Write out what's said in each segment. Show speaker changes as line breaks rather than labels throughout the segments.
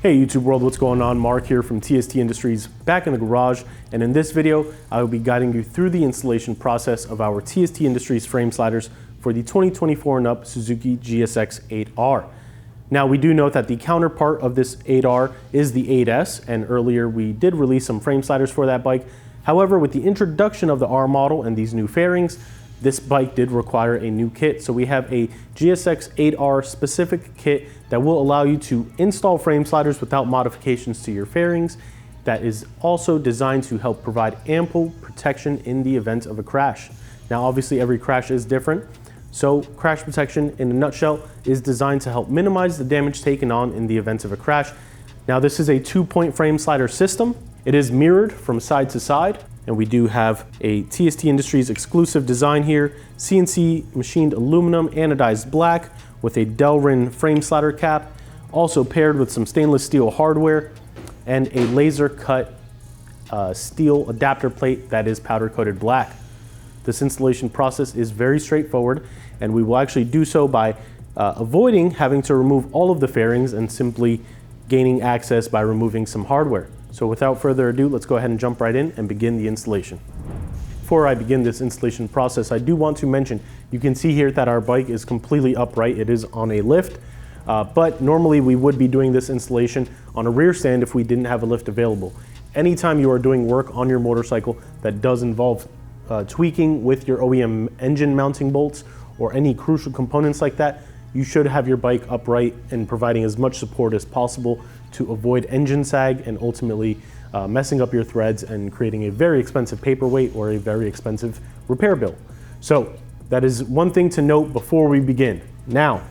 Hey YouTube world, what's going on? Mark here from TST Industries, back in the garage, and in this video I will be guiding you through the installation process of our TST Industries frame sliders for the 2024 and up Suzuki GSX-8R. Now we do note that the counterpart of this 8R is the 8S, and earlier we did release some frame sliders for that bike. However, with the introduction of the R model and these new fairings, this bike did require a new kit. So we have a GSX-8R specific kit that will allow you to install frame sliders without modifications to your fairings. That is also designed to help provide ample protection in the event of a crash. Now, obviously every crash is different. So crash protection in a nutshell is designed to help minimize the damage taken on in the event of a crash. Now this is a 2-point frame slider system. It is mirrored from side to side. And we do have a TST Industries exclusive design here, CNC machined aluminum anodized black with a delrin frame slider cap, also paired with some stainless steel hardware and a laser cut steel adapter plate that is powder coated black. This installation process is very straightforward, and we will actually do so by avoiding having to remove all of the fairings and simply gaining access by removing some hardware. So without further ado, let's go ahead and jump right in and begin the installation. Before I begin this installation process, I do want to mention, you can see here that our bike is completely upright. It is on a lift, but normally we would be doing this installation on a rear stand if we didn't have a lift available. Anytime you are doing work on your motorcycle that does involve tweaking with your OEM engine mounting bolts or any crucial components like that, you should have your bike upright and providing as much support as possible to avoid engine sag and ultimately messing up your threads and creating a very expensive paperweight or a very expensive repair bill. So that is one thing to note before we begin. Now,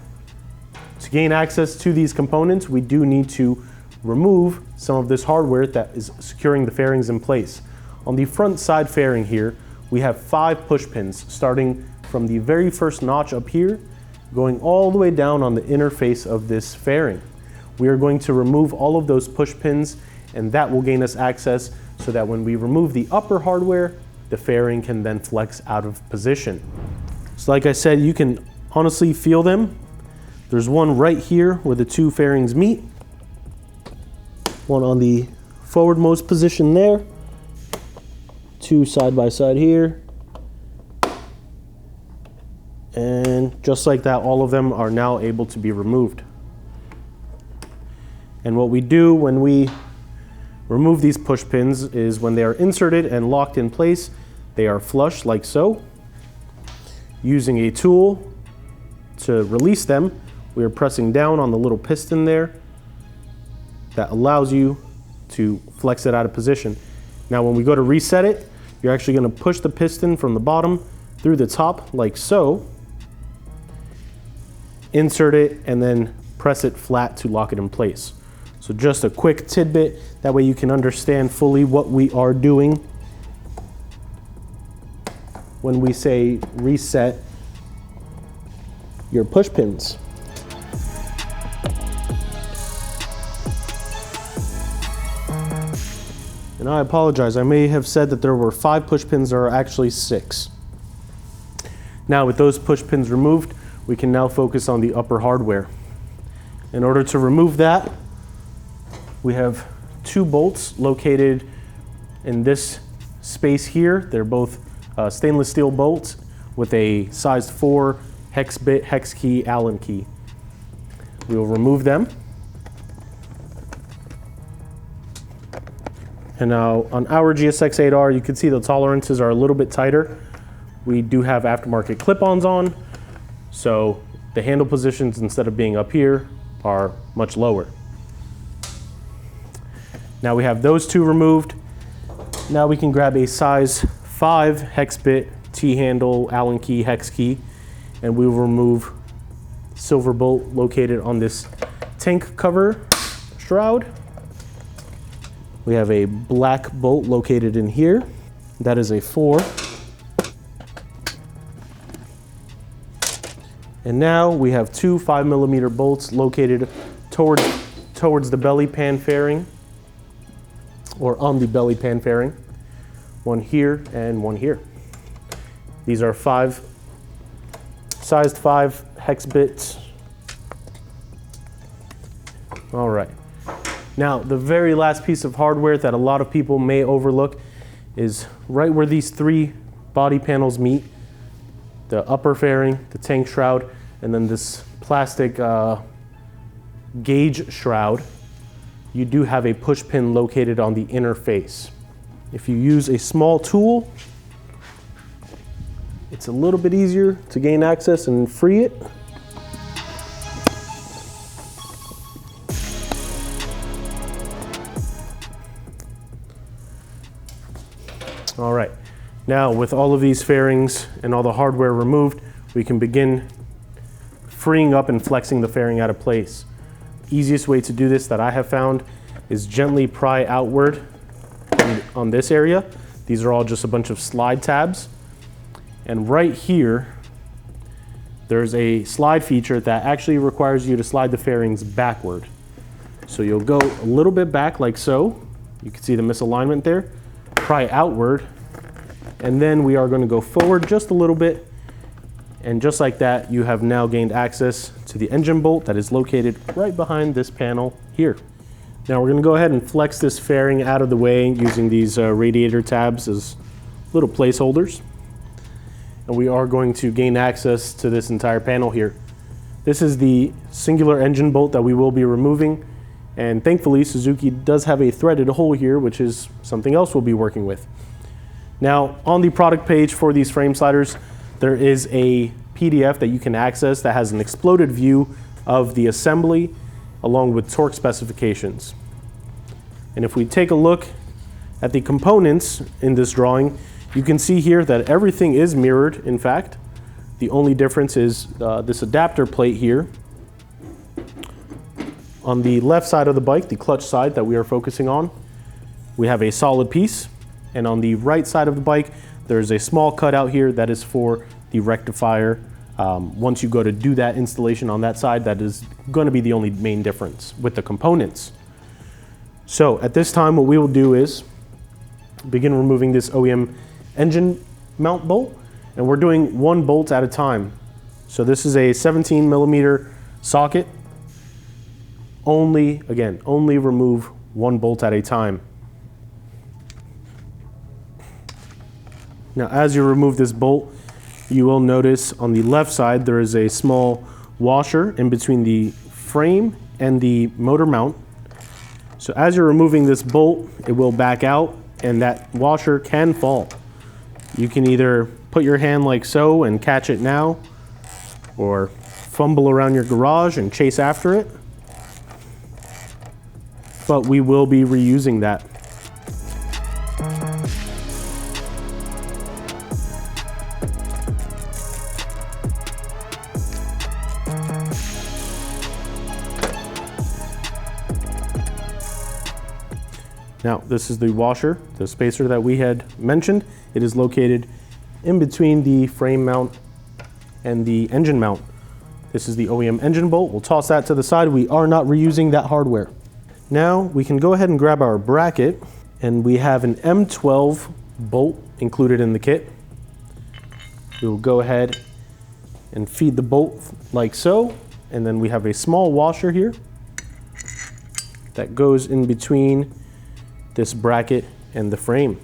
to gain access to these components, we do need to remove some of this hardware that is securing the fairings in place. On the front side fairing here, we have 5 push pins starting from the very first notch up here, going all the way down on the inner face of this fairing. We are going to remove all of those push pins, and that will gain us access so that when we remove the upper hardware, the fairing can then flex out of position. So like I said, you can honestly feel them. There's one right here where the 2 fairings meet. One on the forwardmost position there. 2 side by side here. And just like that, all of them are now able to be removed. And what we do when we remove these push pins is when they are inserted and locked in place, they are flush like so. Using a tool to release them, we are pressing down on the little piston there that allows you to flex it out of position. Now when we go to reset it, you're actually going to push the piston from the bottom through the top like so, insert it, and then press it flat to lock it in place. So just a quick tidbit, that way you can understand fully what we are doing when we say reset your push pins. And I apologize, I may have said that there were 5 push pins, there are actually 6. Now with those push pins removed, we can now focus on the upper hardware. In order to remove that, we have 2 bolts located in this space here. They're both stainless steel bolts with a size 4 hex bit, hex key, Allen key. We will remove them. And now on our GSX-8R, you can see the tolerances are a little bit tighter. We do have aftermarket clip-ons on, so the handle positions, instead of being up here, are much lower. Now we have those 2 removed. Now we can grab a size 5 hex bit, T-handle, Allen key, hex key, and we will remove silver bolt located on this tank cover shroud. We have a black bolt located in here. That is a 4. And now we have 2 5mm bolts located towards the belly pan fairing, or on the belly pan fairing. One here and one here. These are sized 5 hex bits. All right. Now, the very last piece of hardware that a lot of people may overlook is right where these three body panels meet, the upper fairing, the tank shroud, and then this plastic gauge shroud. You do have a push pin located on the inner face. If you use a small tool, it's a little bit easier to gain access and free it. All right, now with all of these fairings and all the hardware removed, we can begin freeing up and flexing the fairing out of place. Easiest way to do this that I have found is gently pry outward on this area. These are all just a bunch of slide tabs. And right here, there's a slide feature that actually requires you to slide the fairings backward. So you'll go a little bit back like so. You can see the misalignment there. Pry outward, and then we are going to go forward just a little bit, and just like that, you have now gained access to the engine bolt that is located right behind this panel here. Now we're going to go ahead and flex this fairing out of the way using these radiator tabs as little placeholders, and we are going to gain access to this entire panel here. This is the singular engine bolt that we will be removing. And thankfully, Suzuki does have a threaded hole here, which is something else we'll be working with. Now, on the product page for these frame sliders, there is a PDF that you can access that has an exploded view of the assembly along with torque specifications. And if we take a look at the components in this drawing, you can see here that everything is mirrored, in fact. The only difference is this adapter plate here. On the left side of the bike, the clutch side that we are focusing on, we have a solid piece. And on the right side of the bike, there's a small cutout here that is for the rectifier. Once you go to do that installation on that side, that is going to be the only main difference with the components. So at this time, what we will do is begin removing this OEM engine mount bolt, and we're doing one bolt at a time. So this is a 17mm socket. Only remove one bolt at a time. Now, as you remove this bolt, you will notice on the left side there is a small washer in between the frame and the motor mount. So as you're removing this bolt, it will back out and that washer can fall. You can either put your hand like so and catch it now, or fumble around your garage and chase after it. But we will be reusing that. Now, this is the washer, the spacer that we had mentioned. It is located in between the frame mount and the engine mount. This is the OEM engine bolt. We'll toss that to the side. We are not reusing that hardware. Now we can go ahead and grab our bracket, and we have an M12 bolt included in the kit. We will go ahead and feed the bolt like so, and then we have a small washer here that goes in between this bracket and the frame.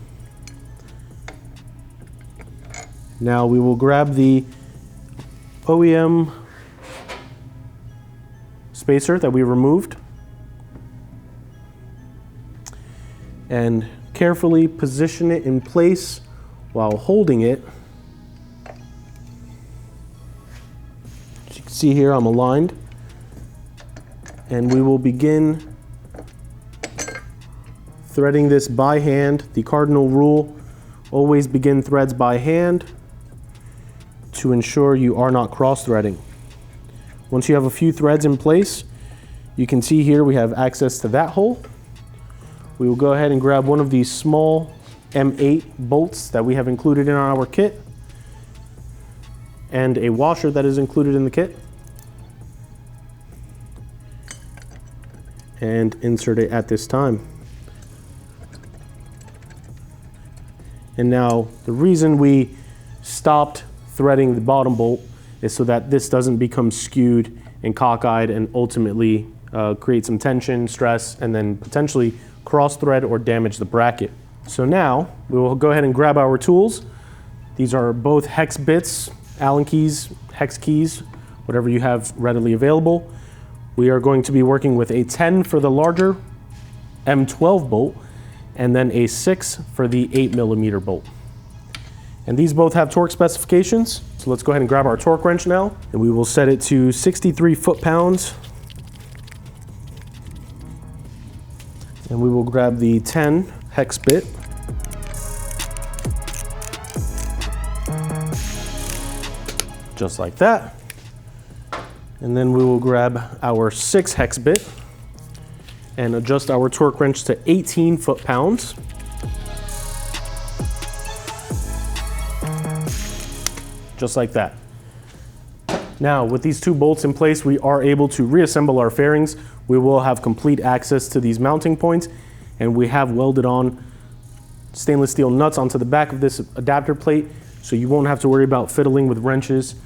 Now we will grab the OEM spacer that we removed and carefully position it in place while holding it. As you can see here, I'm aligned, and we will begin threading this by hand. The cardinal rule, always begin threads by hand to ensure you are not cross-threading. Once you have a few threads in place, you can see here we have access to that hole. We will go ahead and grab one of these small M8 bolts that we have included in our kit and a washer that is included in the kit, and insert it at this time. And now the reason we stopped threading the bottom bolt is so that this doesn't become skewed and cockeyed and ultimately create some tension, stress, and then potentially cross thread or damage the bracket. So now we will go ahead and grab our tools. These are both hex bits, Allen keys, hex keys, whatever you have readily available. We are going to be working with a 10 for the larger M12 bolt, and then a 6 for the 8mm bolt. And these both have torque specifications. So let's go ahead and grab our torque wrench now, and we will set it to 63 foot-pounds. And we will grab the 10 hex bit. Just like that. And then we will grab our 6 hex bit and adjust our torque wrench to 18 foot-pounds. Just like that. Now, with these 2 bolts in place, we are able to reassemble our fairings. We will have complete access to these mounting points, and we have welded on stainless steel nuts onto the back of this adapter plate, so you won't have to worry about fiddling with wrenches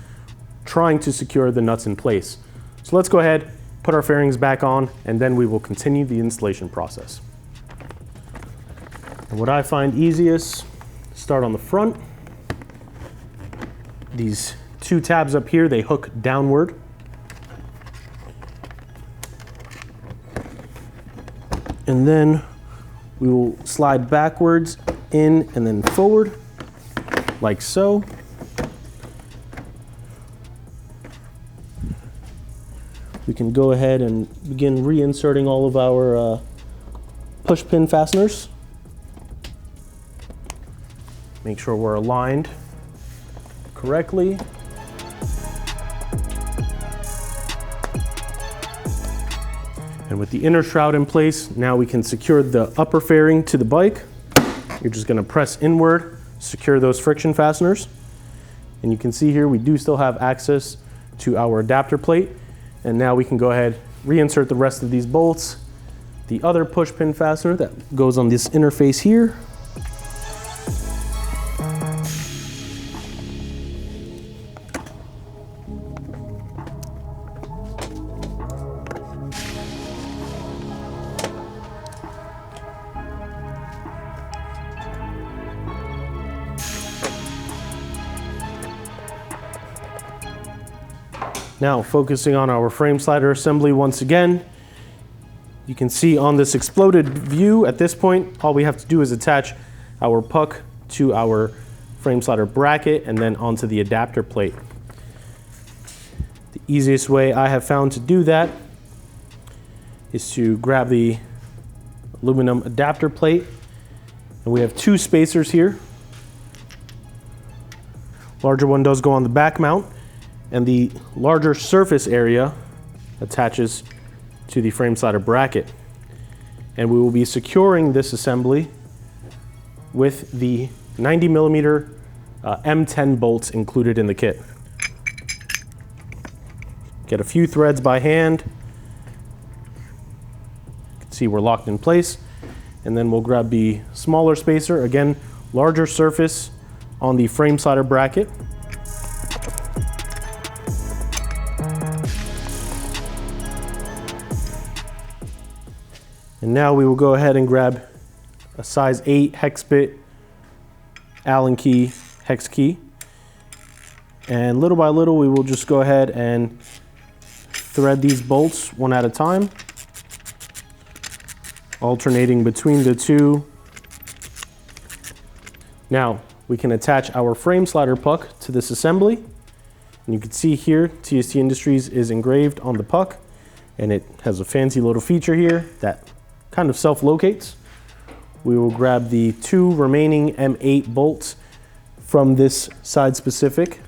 trying to secure the nuts in place. So let's go ahead, put our fairings back on, and then we will continue the installation process. And what I find easiest, start on the front. These 2 tabs up here, they hook downward. And then we will slide backwards, in, and then forward, like so. We can go ahead and begin reinserting all of our push pin fasteners. Make sure we're aligned correctly. And with the inner shroud in place, now we can secure the upper fairing to the bike. You're just going to press inward, secure those friction fasteners. And you can see here we do still have access to our adapter plate. And now we can go ahead, reinsert the rest of these bolts. The other push pin fastener that goes on this interface here. Now, focusing on our frame slider assembly once again, you can see on this exploded view at this point, all we have to do is attach our puck to our frame slider bracket and then onto the adapter plate. The easiest way I have found to do that is to grab the aluminum adapter plate, and we have 2 spacers here. Larger one does go on the back mount, and the larger surface area attaches to the frame slider bracket. And we will be securing this assembly with the 90mm M10 bolts included in the kit. Get a few threads by hand. You can see we're locked in place. And then we'll grab the smaller spacer, again, larger surface on the frame slider bracket. And now we will go ahead and grab a size 8 hex bit Allen key hex key. And little by little, we will just go ahead and thread these bolts one at a time, alternating between the 2. Now, we can attach our frame slider puck to this assembly. And you can see here, TST Industries is engraved on the puck, and it has a fancy little feature here that kind of self-locates. We will grab the 2 remaining M8 bolts from this side-specific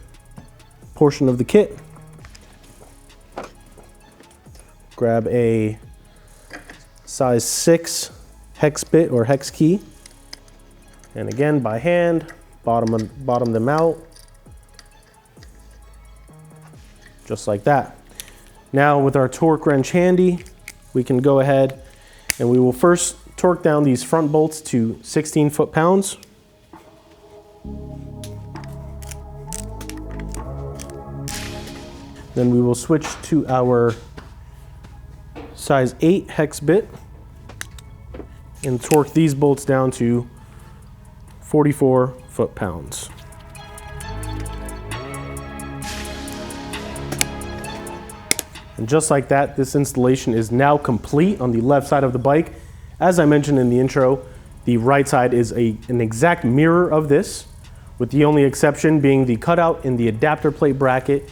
portion of the kit. Grab a size 6 hex bit or hex key. And again, by hand, bottom them out. Just like that. Now with our torque wrench handy, we can go ahead and we will first torque down these front bolts to 16 foot-pounds. Then we will switch to our size 8 hex bit and torque these bolts down to 44 foot-pounds. And just like that, this installation is now complete on the left side of the bike. As I mentioned in the intro, the right side is an exact mirror of this, with the only exception being the cutout in the adapter plate bracket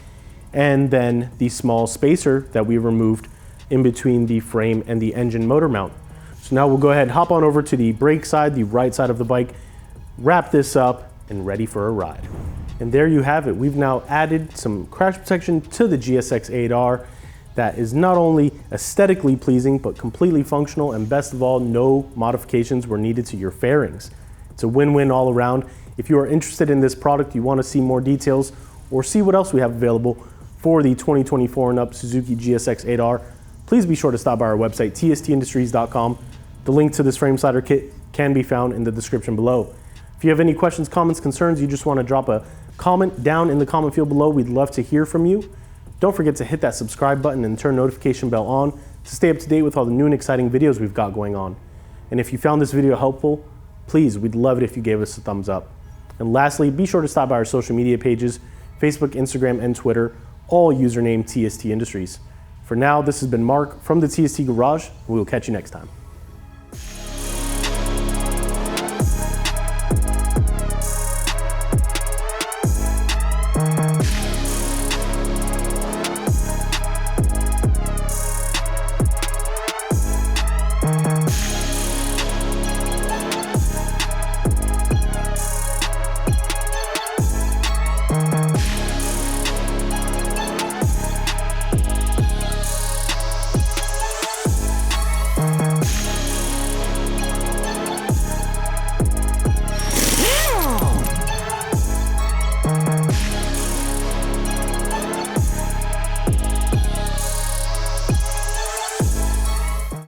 and then the small spacer that we removed in between the frame and the engine motor mount. So now we'll go ahead and hop on over to the brake side, the right side of the bike, wrap this up and ready for a ride. And there you have it. We've now added some crash protection to the GSX-8R that is not only aesthetically pleasing, but completely functional, and best of all, no modifications were needed to your fairings. It's a win-win all around. If you are interested in this product, you want to see more details or see what else we have available for the 2024 and up Suzuki GSX-8R, please be sure to stop by our website, tstindustries.com. The link to this frame slider kit can be found in the description below. If you have any questions, comments, concerns, you just want to drop a comment down in the comment field below, we'd love to hear from you. Don't forget to hit that subscribe button and turn notification bell on to stay up to date with all the new and exciting videos we've got going on. And if you found this video helpful, please, we'd love it if you gave us a thumbs up. And lastly, be sure to stop by our social media pages, Facebook, Instagram, and Twitter, all username TST Industries. For now, this has been Mark from the TST Garage, and we will catch you next time.